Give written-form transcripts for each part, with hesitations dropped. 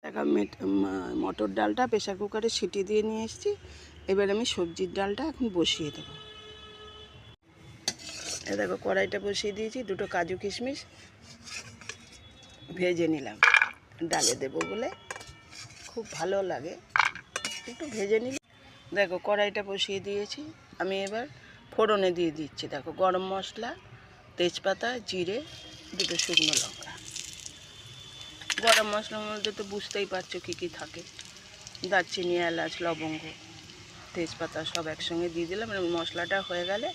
দেখো মটর ডালটা প্রেসার কুকারে সিটি দিয়ে নিয়ে এসেছি। এবার আমি সবজির ডালটা এখন বসিয়ে দেবো। এ দেখো কড়াইটা বসিয়ে দিয়েছি, দুটো কাজু কিশমিশ ভেজে নিলাম, ডালে দেবো বলে খুব ভালো লাগে, একটু ভেজে নিলাম। দেখো কড়াইটা বসিয়ে দিয়েছি, আমি এবার ফোড়নে দিয়ে দিচ্ছি। দেখো গরম মশলা, তেজপাতা, জিরে, দুটো শুকনো লঙ্কা। গরম মশলার মধ্যে তো বুঝতেই পারছো কী কী থাকে, দারচিনি, এলাচ, লবঙ্গ, তেজপাতা সব একসঙ্গে দিয়ে দিলাম। এবং মশলাটা হয়ে গেলে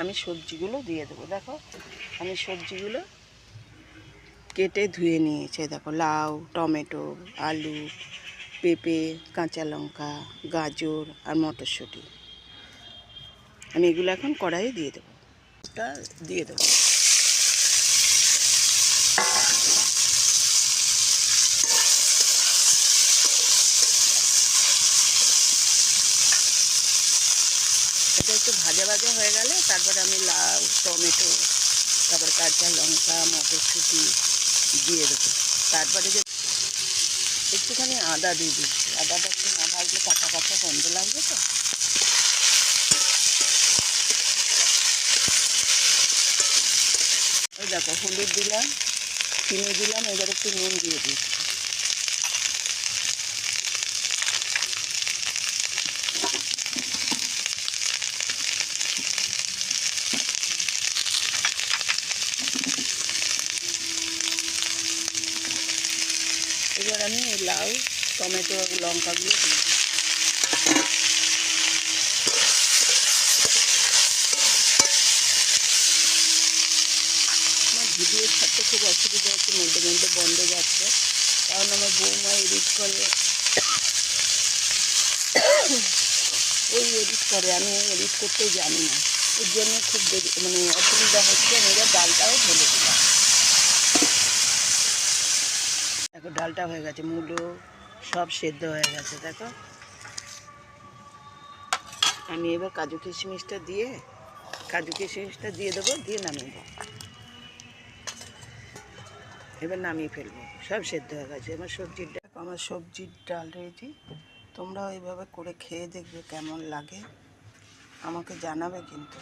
আমি সবজিগুলো দিয়ে দেবো। দেখো আমি সবজিগুলো কেটে ধুয়ে নিয়েছি। দেখো লাউ, টমেটো, আলু, পেঁপে, কাঁচা লঙ্কা, গাজর আর মটরশুঁটি। আমি এগুলো এখন কড়াইয়ে দিয়ে দেবো। দিয়ে দেবো। এটা একটু ভাজা ভাজা হয়ে গেলে তারপরে আমি লাউ, টমেটো, তারপর কাঁচা লঙ্কা, মটরশুঁটি দিয়ে দেবো। তারপরে যে একটুখানি আদা দিয়ে দিচ্ছি। আদাটা একটু না ভাজলে কাঁচা কাঁচা গন্ধ লাগবে তো। ওই দেখো হলুদ দিলাম, চিনি দিলাম, এবার একটু নুন দিয়ে দিচ্ছি। এবার আমি লাউ, টমেটো, লঙ্কাগুলো দিই। আমার ভিডিও ছাড়তে খুব অসুবিধা হচ্ছে, মধ্যে মধ্যে বন্ধ যাচ্ছে, কারণ আমার বৌমা এডিট করে, ওই এডিট করে, আমি এডিট করতেই জানি না, এর জন্য খুব অসুবিধা হচ্ছে। আমি এবার ডালটাও ঢেলে দিলাম। দেখো ডালটা হয়ে গেছে, মূলো সব সেদ্ধ হয়ে গেছে। দেখো আমি এবার কাজু কিশমিশটা দিয়ে দেবো, দিয়ে নামিয়ে দেবো। এবার নামিয়ে ফেলবো, সব সেদ্ধ হয়ে গেছে। আমার সবজির ডাল রেডি। তোমরাও এইভাবে করে খেয়ে দেখবে কেমন লাগে, আমাকে জানাবে কিন্তু।